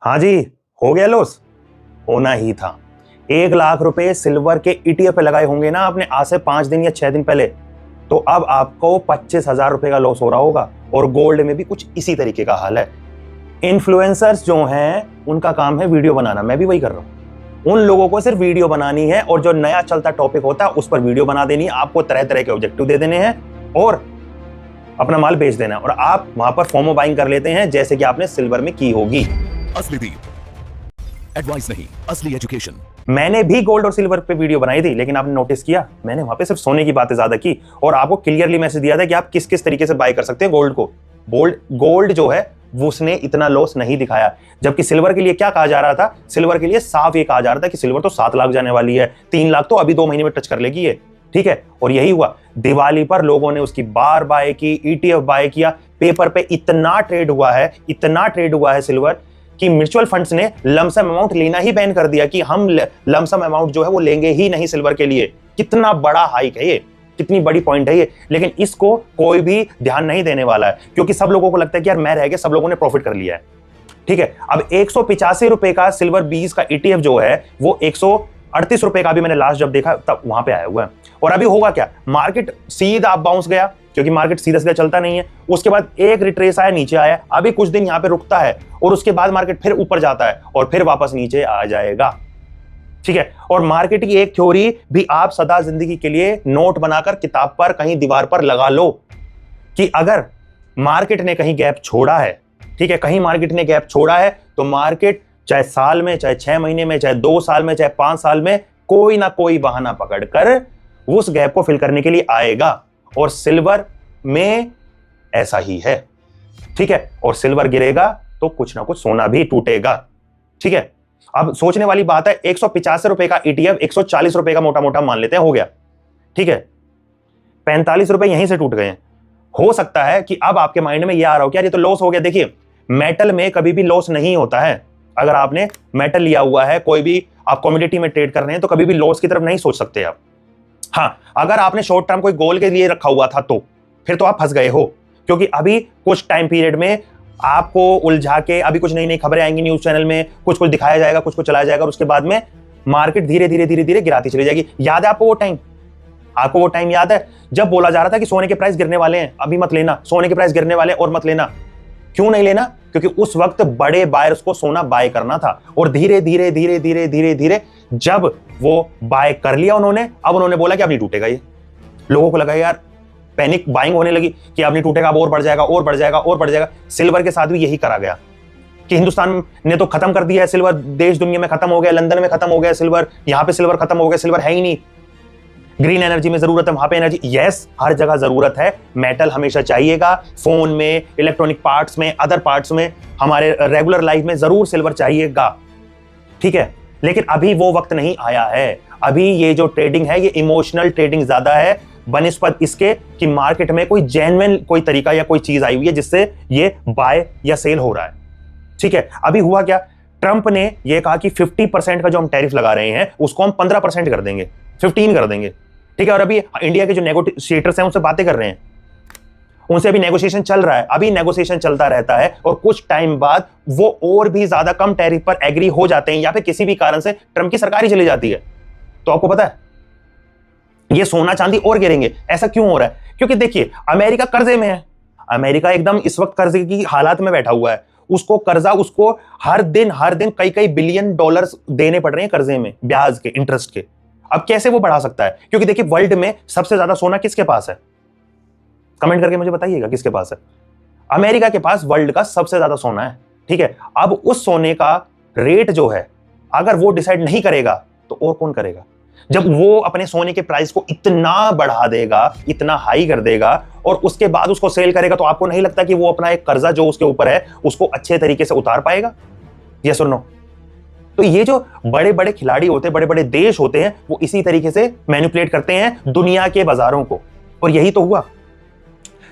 हाँ जी, हो गया लॉस। होना ही था। 1 लाख रुपए सिल्वर के ईटीएफ पे लगाए होंगे ना आपने आज से 5 दिन या 6 दिन पहले, तो अब आपको 25,000 रुपए का लॉस हो रहा होगा। और गोल्ड में भी कुछ इसी तरीके का हाल है। इन्फ्लुएंसर्स जो हैं उनका काम है वीडियो बनाना, मैं भी वही कर रहा हूं। उन लोगों को सिर्फ वीडियो बनानी है और जो नया चलता टॉपिक होता है उस पर वीडियो बना देनी है। आपको तरह तरह के ऑब्जेक्टिव दे देने हैं और अपना माल बेच देना है, और आप वहां पर फोमो बाइंग कर लेते हैं जैसे कि आपने सिल्वर में की होगी। असली दीप एडवाइस नहीं, असली एजुकेशन। मैंने भी गोल्ड और सिल्वर पे वीडियो बनाई थी, लेकिन आपने नोटिस किया मैंने वहां पे सिर्फ सोने की बातें ज्यादा की और आपको क्लियरली मैसेज दिया था कि आप किस किस तरीके से बाय कर सकते हैं गोल्ड को। गोल्ड जो है वो उसने इतना लॉस नहीं दिखाया, जबकि सिल्वर के लिए क्या कहा जा रहा था? सिल्वर के लिए साफ ये कहा जा रहा था कि सिल्वर तो 7 लाख जाने वाली है, 3 लाख तो अभी 2 महीने में टच कर लेगी ये, ठीक है। और यही हुआ, दिवाली पर लोगों ने उसकी बार बाय की, ईटीएफ बाय किया, पेपर पे इतना ट्रेड हुआ है सिल्वर कि म्यूचुअल फंड्स ने लमसम अमाउंट लेना ही बैन कर दिया कि हम लमसम अमाउंट जो है वो लेंगे ही नहीं सिल्वर के लिए। कितना बड़ा हाइक है ये, कितनी बड़ी पॉइंट है ये, लेकिन इसको कोई भी ध्यान नहीं देने वाला है क्योंकि सब लोगों को लगता है कि यार मैं रह गया, सब लोगों ने प्रॉफिट कर लिया है, ठीक है। अब 185 रुपए का सिल्वर 20 का ईटीएफ जो है वो 138 रुपए का भी मैंने लास्ट जब देखा तब वहां पे आया हुआ है। और अभी होगा क्या? मार्केट सीधा बाउंस गया क्योंकि मार्केट सीधा सीधा चलता नहीं है। उसके बाद एक रिट्रेस आया, नीचे आया, अभी कुछ दिन यहां पे रुकता है और उसके बाद मार्केट फिर ऊपर जाता है और फिर वापस नीचे आ जाएगा, ठीक है। और मार्केट की एक थ्योरी भी आप सदा जिंदगी के लिए नोट बनाकर किताब पर कहीं दीवार पर लगा लो कि अगर मार्केट ने कहीं गैप छोड़ा है, ठीक है, कहीं मार्केट ने गैप छोड़ा है तो मार्केट चाहे साल में, चाहे 6 महीने में, चाहे 2 साल में, चाहे 5 साल में कोई ना कोई बहाना पकड़कर उस गैप को फिल करने के लिए आएगा। और सिल्वर में ऐसा ही है, ठीक है। और सिल्वर गिरेगा तो कुछ ना कुछ सोना भी टूटेगा, ठीक है। अब सोचने वाली बात है, 185 रुपए का ईटीएफ 140 रुपए का मोटा मोटा मान लेते हैं हो गया, ठीक है। 45 रुपए यहीं से टूट गए हैं। हो सकता है कि अब आपके माइंड में यह आ रहा हो कि यार ये तो लॉस हो गया। देखिए, मेटल में कभी भी लॉस नहीं होता है। अगर आपने मेटल लिया हुआ है, कोई भी आप कमोडिटी में ट्रेड कर रहे हैं, तो कभी भी लॉस की तरफ नहीं सोच सकते आप। हाँ, अगर आपने शॉर्ट टर्म कोई गोल के लिए रखा हुआ था तो फिर तो आप फंस गए हो, क्योंकि अभी कुछ टाइम पीरियड में आपको उलझा के अभी कुछ नई नई खबरें आएंगी न्यूज चैनल में, कुछ कुछ दिखाया जाएगा, कुछ कुछ चलाया जाएगा और उसके बाद में मार्केट धीरे धीरे धीरे धीरे गिराती चली जाएगी। याद है आपको वो टाइम? आपको वो टाइम याद है जब बोला जा रहा था कि सोने के प्राइस गिरने वाले हैं, अभी मत लेना, सोने के प्राइस गिरने वाले और मत लेना। क्यों नहीं लेना? क्योंकि उस वक्त बड़े बायर्स को सोना बाय करना था और धीरे धीरे धीरे धीरे धीरे धीरे जब वो बाय कर लिया उन्होंने, अब उन्होंने बोला कि अब नहीं टूटेगा ये। लोगों को लगा यार, पैनिक बाइंग होने लगी कि अब नहीं टूटेगा, अब और बढ़ जाएगा और बढ़ जाएगा और बढ़ जाएगा। सिल्वर के साथ भी यही करा गया कि हिंदुस्तान ने तो खत्म कर दिया है सिल्वर, देश दुनिया में खत्म हो गया, लंदन में खत्म हो गया सिल्वर, यहां पे सिल्वर खत्म हो गया, सिल्वर है ही नहीं। ग्रीन एनर्जी में जरूरत है, वहां पे एनर्जी, यस, हर जगह जरूरत है। मेटल हमेशा चाहिएगा, फोन में, इलेक्ट्रॉनिक पार्ट्स में, अदर पार्ट्स में, हमारे रेगुलर लाइफ में जरूर सिल्वर चाहिएगा, ठीक है। लेकिन अभी वो वक्त नहीं आया है। अभी ये जो ट्रेडिंग है ये इमोशनल ट्रेडिंग ज्यादा है बनिस्बत इसके कि मार्केट में कोई जेन्युइन कोई तरीका या कोई चीज आई हुई है जिससे ये बाय या सेल हो रहा है, ठीक है। अभी हुआ क्या? ट्रंप ने ये कहा कि 50% का जो हम टैरिफ लगा रहे हैं उसको हम 15% कर देंगे, 15 कर देंगे, ठीक है। और अभी इंडिया के जो नेगोशिएटर्स हैं उनसे बातें कर रहे हैं, उनसे अभी नेगोशिएशन चल रहा है, अभी नेगोशिएशन चलता रहता है और कुछ टाइम बाद वो और भी ज्यादा कम टैरिफ पर एग्री हो जाते हैं या फिर किसी भी कारण से ट्रंप की सरकार ही चली जाती है। तो आपको पता है ये सोना चांदी और गिरेंगे। ऐसा क्यों हो रहा है? क्योंकि देखिए, अमेरिका कर्जे में है। अमेरिका एकदम इस वक्त कर्जे की हालात में बैठा हुआ है। उसको कर्जा, उसको हर दिन कई कई बिलियन डॉलर्स देने पड़ रहे हैं कर्जे में, ब्याज के, इंटरेस्ट के। अब कैसे वो बढ़ा सकता है? क्योंकि देखिए, वर्ल्ड में सबसे ज्यादा सोना किसके पास है? कमेंट करके मुझे बताइएगा किसके पास है। अमेरिका के पास वर्ल्ड का सबसे ज्यादा सोना है, ठीक है। अब उस सोने का रेट जो है अगर वो डिसाइड नहीं करेगा तो और कौन करेगा? जब वो अपने सोने के प्राइस को इतना बढ़ा देगा, इतना हाई कर देगा और उसके बाद उसको सेल करेगा, तो आपको नहीं लगता कि वो अपना एक कर्जा जो उसके ऊपर है उसको अच्छे तरीके से उतार पाएगा? यस और नो? तो ये जो बड़े बड़े खिलाड़ी होते हैं, बड़े बड़े देश होते हैं, वो इसी तरीके से मैनिपुलेट करते हैं दुनिया के बाजारों को। और यही तो हुआ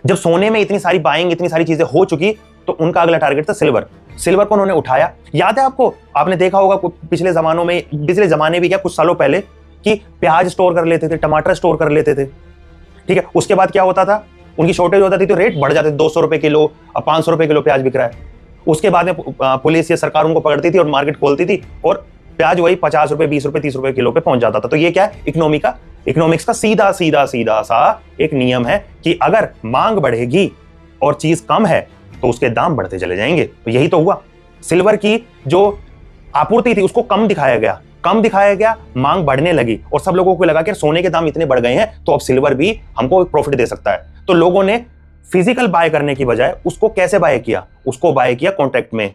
जब सोने में इतनी सारी बाइंग, इतनी सारी चीजें हो चुकी, तो उनका अगला टारगेट था सिल्वर। सिल्वर को उन्होंने उठाया। याद है आपको, आपने देखा होगा पिछले जमाने भी क्या, कुछ सालों पहले, कि प्याज स्टोर कर लेते थे, टमाटर स्टोर कर लेते थे, ठीक है। उसके बाद क्या होता था, उनकी शॉर्टेज होता थी तो रेट बढ़ जाते थे, 200 रुपए किलो, अब 500 रुपए किलो प्याज बिक रहा है। उसके बाद में पुलिस या सरकार उनको पकड़ती थी और मार्केट खोलती थी और प्याज वही 50 रुपए 20 रुपए 30 रुपए किलो पे पहुंच जाता था। तो ये क्या है, इकोनॉमिक्स का सीधा सीधा सीधा सा एक नियम है कि अगर मांग बढ़ेगी और चीज कम है तो उसके दाम बढ़ते चले जाएंगे। तो यही तो हुआ, सिल्वर की जो आपूर्ति थी उसको कम दिखाया गया, मांग बढ़ने लगी और सब लोगों को लगा कि सोने के दाम इतने बढ़ गए हैं तो अब सिल्वर भी हमको प्रॉफिट दे सकता है। तो लोगों ने फिजिकल बाय करने की बजाय उसको कैसे बाय किया, उसको बाय किया कॉन्ट्रैक्ट में,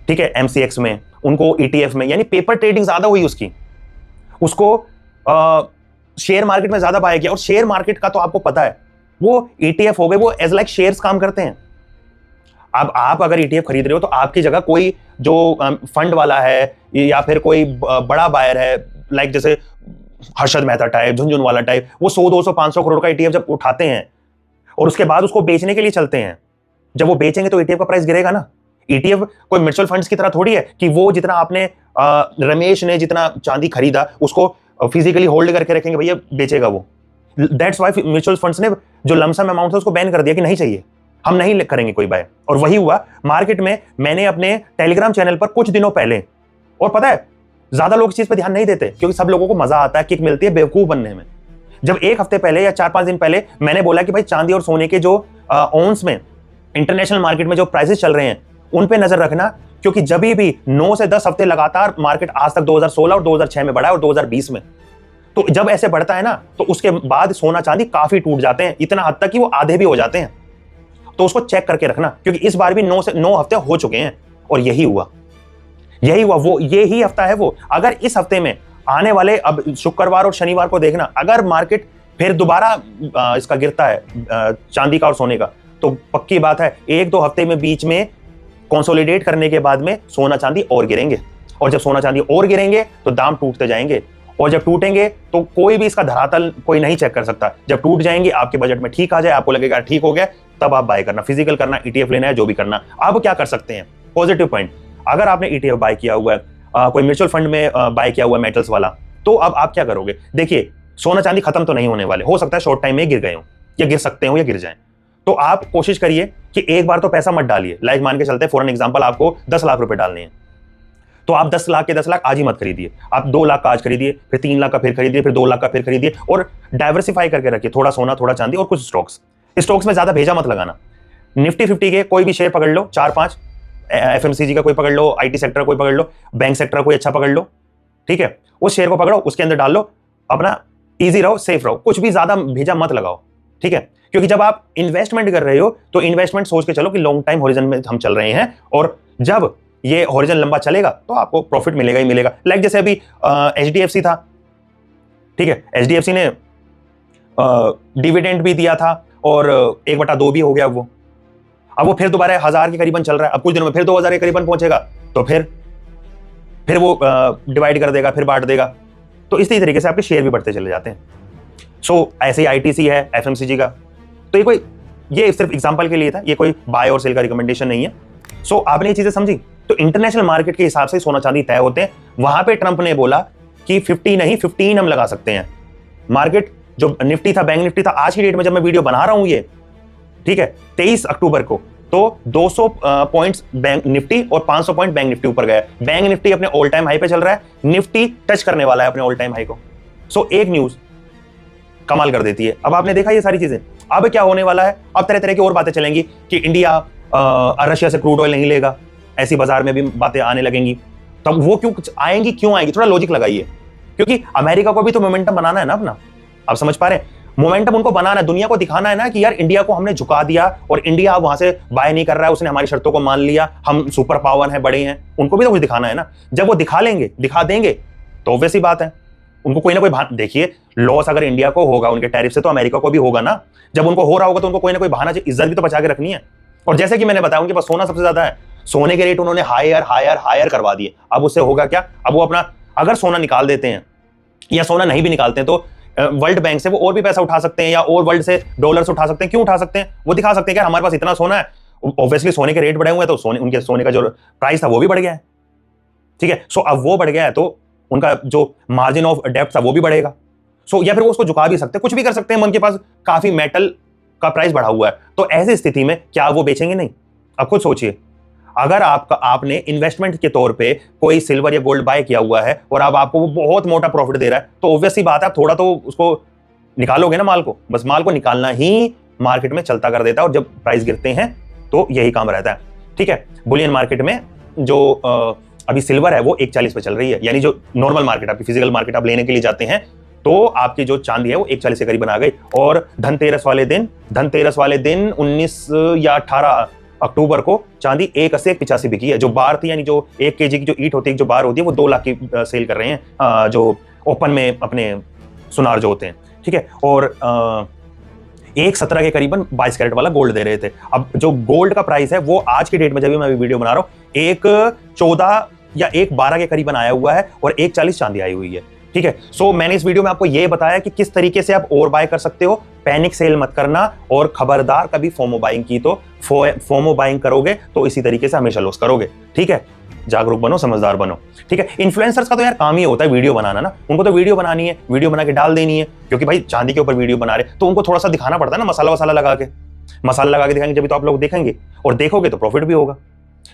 ठीक है, एमसीएक्स में, उनको ईटीएफ में, यानी पेपर ट्रेडिंग ज्यादा हुई उसको शेयर मार्केट में ज्यादा बाय किया। और शेयर मार्केट का तो आपको पता है, वो ईटीएफ हो गए, वो एज लाइक शेयर्स काम करते हैं। अब आप अगर ईटीएफ खरीद रहे हो तो आपकी जगह कोई जो फंड वाला है या फिर कोई बड़ा बायर है, लाइक जैसे हर्षद मेहता टाइप, झुनझुनवाला टाइप, वो 100 200 500 करोड़ का ईटीएफ जब उठाते हैं और उसके बाद उसको बेचने के लिए चलते हैं, जब वो बेचेंगे तो ईटीएफ का प्राइस गिरेगा ना। ईटीएफ कोई म्यूचुअल फंड्स की तरह थोड़ी है कि वो जितना आपने रमेश ने जितना चांदी खरीदा उसको फिजिकली होल्ड करके रखेंगे, भैया बेचेगा वो। दैट्स व्हाई म्यूचुअल फंड्स ने जो लमसम अमाउंट है उसको बैन कर दिया कि नहीं चाहिए, हम नहीं करेंगे कोई बाय। और वही हुआ मार्केट में। मैंने अपने टेलीग्राम चैनल पर कुछ दिनों पहले, और पता है ज्यादा लोग इस चीज पर ध्यान नहीं देते क्योंकि सब लोगों को मजा आता है, किक मिलती है बेवकूफ बनने में। जब एक हफ्ते पहले या 4-5 दिन पहले मैंने बोला कि भाई चांदी और सोने के जो ऑन्स में इंटरनेशनल मार्केट में जो प्राइसेस चल रहे हैं उन पे नजर रखना, क्योंकि जब भी 9 से 10 हफ्ते लगातार मार्केट आज तक 2016 और 2006 में बढ़ा है और 2020 में, तो जब ऐसे बढ़ता है ना तो उसके बाद सोना चांदी काफी टूट जाते हैं, इतना हद तक कि वो आधे भी हो जाते हैं। तो उसको चेक करके रखना क्योंकि इस बार भी 9 हफ्ते हो चुके हैं और यही हुआ वो यही हफ्ता है वो। अगर इस हफ्ते में आने वाले, अब शुक्रवार और शनिवार को देखना, अगर मार्केट फिर दोबारा इसका गिरता है चांदी का और सोने का, तो पक्की बात है 1-2 हफ्ते में बीच में कंसोलिडेट करने के बाद में सोना चांदी और गिरेंगे, और जब सोना चांदी और गिरेंगे तो दाम टूटते जाएंगे, और जब टूटेंगे तो कोई भी इसका धरातल कोई नहीं चेक कर सकता। जब टूट जाएंगे आपके बजट में ठीक आ जाए, आपको लगेगा ठीक हो गया, तब आप बाय करना, फिजिकल करना, ईटीएफ लेना है, जो भी करना। अब क्या कर सकते हैं, पॉजिटिव पॉइंट, अगर आपने ईटीएफ बाय किया हुआ है, कोई म्यूचुअल फंड में बाय किया हुआ है मेटल्स वाला, तो अब आप क्या करोगे। देखिए सोना चांदी खत्म तो नहीं होने वाले, हो सकता है शॉर्ट टाइम में गिर गए हो या गिर सकते हो या गिर जाए, तो आप कोशिश करिए कि एक बार तो पैसा मत डालिए। लाइक मान के चलते हैं फॉर एन एग्जांपल आपको 10 लाख रुपए डालने हैं, तो आप 10 लाख के 10 लाख आज ही मत खरीदिए, आप 2 लाख का आज खरीदिए, फिर 3 लाख का फिर खरीदिए, फिर 2 लाख का फिर खरीदिए, और डाइवर्सिफाई करके रखिए, थोड़ा सोना थोड़ा चांदी और कुछ स्टॉक्स में ज्यादा भेजा मत लगाना। निफ्टी 50 के कोई भी शेयर पकड़ लो, 4-5, एफएमसीजी का कोई पकड़ लो, आईटी सेक्टर कोई पकड़ लो, बैंक सेक्टर कोई अच्छा पकड़ लो, ठीक है, उस शेयर को पकड़ो, उसके अंदर डाल लो, अपना इजी रहो, सेफ रहो, कुछ भी ज्यादा भेजा मत लगाओ, ठीक है। क्योंकि जब आप इन्वेस्टमेंट कर रहे हो तो इन्वेस्टमेंट सोच के चलो कि लॉन्ग टाइम होरिजन में हम चल रहे हैं, और जब ये होरिजन लंबा चलेगा तो आपको प्रॉफिट मिलेगा ही मिलेगा। लाइक जैसे अभी एचडीएफसी था, ठीक है, एचडीएफसी ने डिविडेंड भी दिया था और 1/2 भी हो गया वो, अब वो फिर दोबारा 1000 के करीबन चल रहा है, अब कुछ दिनों में फिर 2000 के करीबन पहुंचेगा, तो फिर वो डिवाइड कर देगा, फिर बांट देगा, तो इसी तरीके से आपके शेयर भी बढ़ते चले जाते हैं। सो ऐसे ही आईटीसी है, एफएमसीजी का, तो ये सिर्फ एग्जांपल के लिए था, ये कोई बाय और सेल का रिकमेंडेशन नहीं है। सो आपने ये चीजें समझी, तो इंटरनेशनल मार्केट के हिसाब से सोना चांदी तय होते हैं। वहां पे ट्रंप ने बोला कि 50 नहीं 15 हम लगा सकते हैं। मार्केट जो निफ्टी था, बैंक निफ्टी था, आज की डेट में जब मैं वीडियो बना रहा हूं ये, ठीक है, 23 अक्टूबर को, तो 200 पॉइंट्स बैंक निफ्टी और 500 पॉइंट बैंक निफ्टी ऊपर गया। बैंक निफ्टी अपने ऑल टाइम हाई पे चल रहा है, निफ्टी टच करने वाला है अपने ऑल टाइम हाई को। सो एक न्यूज कमाल कर देती है। अब आपने देखा ये सारी चीजें, अब क्या होने वाला है, अब तरह तरह की और बातें चलेंगी कि इंडिया रशिया से क्रूड ऑयल नहीं लेगा, ऐसी बाजार में भी बातें आने लगेंगी। तब वो क्यों आएंगी, थोड़ा लॉजिक लगाइए, क्योंकि अमेरिका को भी तो मोमेंटम बनाना है ना अपना, आप समझ पा रहे हैं, मोमेंटम उनको बनाना है, दुनिया को दिखाना है ना कि यार इंडिया को हमने झुका दिया और इंडिया अब वहां से बाय नहीं कर रहा है, उसने हमारी शर्तों को मान लिया, हम सुपर पावर हैं, बड़े हैं, उनको भी तो कुछ दिखाना है ना। जब वो दिखा देंगे तो ऑब्वियस ही बात है, उनको कोई ना कोई देखिए, लॉस अगर इंडिया को होगा उनके टैरिफ से तो अमेरिका को भी होगा ना। जब उनको हो रहा होगा तो उनको कोई ना कोई बहाना, इज्जत भी तो बचा के रखनी है। और जैसे कि मैंने बताया उनके पास सोना सबसे ज्यादा है, सोने के रेट उन्होंने हायर करवा दिए। अब उससे होगा क्या, अब वो अपना अगर सोना निकाल देते हैं या सोना नहीं भी निकालते हैं तो वर्ल्ड बैंक से वो और भी पैसा उठा सकते हैं या और वर्ल्ड से डॉलर्स उठा सकते हैं। क्यों उठा सकते हैं, वो दिखा सकते हैं कि हमारे पास इतना सोना है। ऑब्वियसली सोने के रेट बढ़े हुए हैं तो उनके सोने का जो प्राइस था वो भी बढ़ गया है, ठीक है। सो अब वो बढ़ गया है तो उनका जो मार्जिन ऑफ डेप्थ था वो भी बढ़ेगा। सो या फिर वो उसको झुका भी सकते हैं, कुछ भी कर सकते हैं, उनके पास काफी मेटल का प्राइस बढ़ा हुआ है। तो ऐसी स्थिति में क्या वो बेचेंगे नहीं? अब खुद सोचिए, अगर आपने इन्वेस्टमेंट के तौर पे कोई सिल्वर या गोल्ड बाय किया हुआ है और अब आपको वो बहुत मोटा प्रॉफिट दे रहा है, तो ऑब्वियस सी बात है आप थोड़ा तो उसको निकालोगे ना माल को। बस माल को निकालना ही मार्केट में चलता कर देता है, और जब प्राइस गिरते हैं तो यही काम रहता है। ठीक है, बुलियन मार्केट में जो अभी सिल्वर है वो 140 पे चल रही है, यानी जो नॉर्मल मार्केट आपकी फिजिकल मार्केट आप लेने के लिए जाते हैं तो आपकी जो चांदी है वो 140 के करीब आ गई। और धनतेरस वाले दिन 19 या 18 अक्टूबर को चांदी 180-185 बिकी है। जो बार थी, यानी जो 1 kg की जो ईट होती है, जो बार होती है, वो 2 लाख की सेल कर रहे हैं जो ओपन में अपने सुनार जो होते हैं। ठीक है, और 117 के करीबन 22 कैरेट वाला गोल्ड दे रहे थे। अब जो गोल्ड का प्राइस है वो आज के डेट में, जब भी मैं वीडियो बना रहा हूं, 114 या 112 के करीबन आया हुआ है और 140 चांदी आई हुई है। ठीक है, सो मैंने इस वीडियो में आपको यह बताया कि किस तरीके से आप और बाय कर सकते हो। पैनिक सेल मत करना, और खबरदार कभी फोमो बाइंग की तो फोमो बाइंग करोगे तो इसी तरीके से हमेशा लॉस करोगे। ठीक है, जागरूक बनो, समझदार बनो। ठीक है, इन्फ्लुएंसर्स का तो यार काम ही होता है वीडियो बनाना ना, उनको तो वीडियो बनानी है, वीडियो बना के डाल देनी है, क्योंकि भाई चांदी के ऊपर वीडियो बना रहे तो उनको थोड़ा सा दिखाना पड़ता है ना, मसाला लगा के दिखाएंगे, जब तो आप लोग देखेंगे और देखोगे तो प्रॉफिट भी होगा।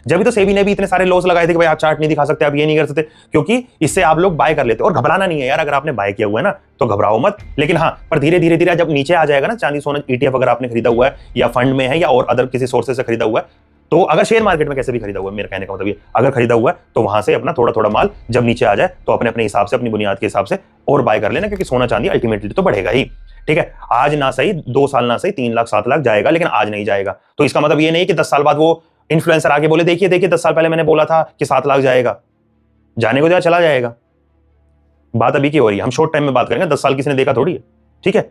जब तो सेबी ने भी इतने सारे लॉस लगाए थे कि भाई आप चार्ट नहीं दिखा सकते, आप ये नहीं कर सकते, क्योंकि इससे आप लोग बाय कर लेते। और घबराना नहीं है यार, अगर आपने बाय किया हुआ है ना तो घबराओ मत, लेकिन हाँ, पर धीरे धीरे जब नीचे आ जाएगा ना चांदी सोना ETF अगर आपने खरीदा हुआ है या फंड में है या और अदर किसी सोर्सेज से खरीदा हुआ है, तो अगर शेयर मार्केट में कैसे भी खरीदा हुआ है, मेरे कहने का मतलब ये, अगर खरीदा हुआ है तो वहां से अपना थोड़ा थोड़ा माल जब नीचे आ जाए तो अपने हिसाब से, अपनी बुनियाद के हिसाब से और बाय कर लेना, क्योंकि सोना चांदी अल्टीमेटली तो बढ़ेगा ही। ठीक है, आज ना सही 2 साल ना सही 3 लाख 7 लाख जाएगा, लेकिन आज नहीं जाएगा। तो इसका मतलब ये नहीं कि 10 साल बाद वो इन्फ्लुएंसर आगे बोले देखिए 10 साल पहले मैंने बोला था कि 7 लाख जाएगा, जाने को चला जाएगा। बात अभी की हो रही है, हम शॉर्ट टाइम में बात करेंगे, 10 साल किसी ने देखा थोड़ी है। ठीक है,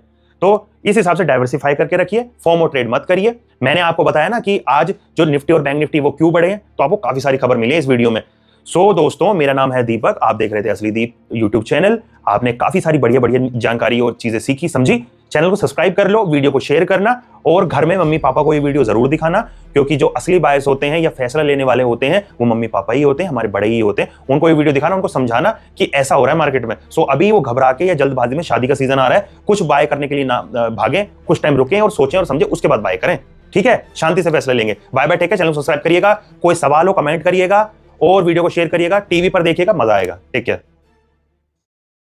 तो इस हिसाब से डाइवर्सिफाई करके रखिए, फोमो ट्रेड मत करिए। मैंने आपको बताया ना कि आज जो निफ्टी और बैंक निफ्टी वो क्यों बढ़े हैं, तो आपको काफी सारी खबर मिली है इस वीडियो में। सो दोस्तों, मेरा नाम है दीपक, आप देख रहे थे असली दीप यूट्यूब चैनल। आपने काफी सारी बढ़िया जानकारी और चीजें सीखी समझी। चैनल को सब्सक्राइब कर लो, वीडियो को शेयर करना, और घर में मम्मी पापा को ये वीडियो जरूर दिखाना, क्योंकि जो असली बायर्स होते हैं या फैसला लेने वाले होते हैं वो मम्मी पापा ही होते हैं, हमारे बड़े ही होते हैं। उनको ये वीडियो दिखाना, उनको समझाना कि ऐसा हो रहा है मार्केट में। सो अभी वो घबरा के या जल्दबाजी में, शादी का सीजन आ रहा है, कुछ बाय करने के लिए ना भागें, कुछ टाइम रुकें और सोचें और समझें, उसके बाद बाय करें। ठीक है, शांति से फैसला लेंगे। Bye bye, take care. Channel को सब्सक्राइब करिएगा, कोई सवाल हो कमेंट करिएगा और वीडियो को शेयर करिएगा, टीवी पर देखिएगा, मजा आएगा। Take care.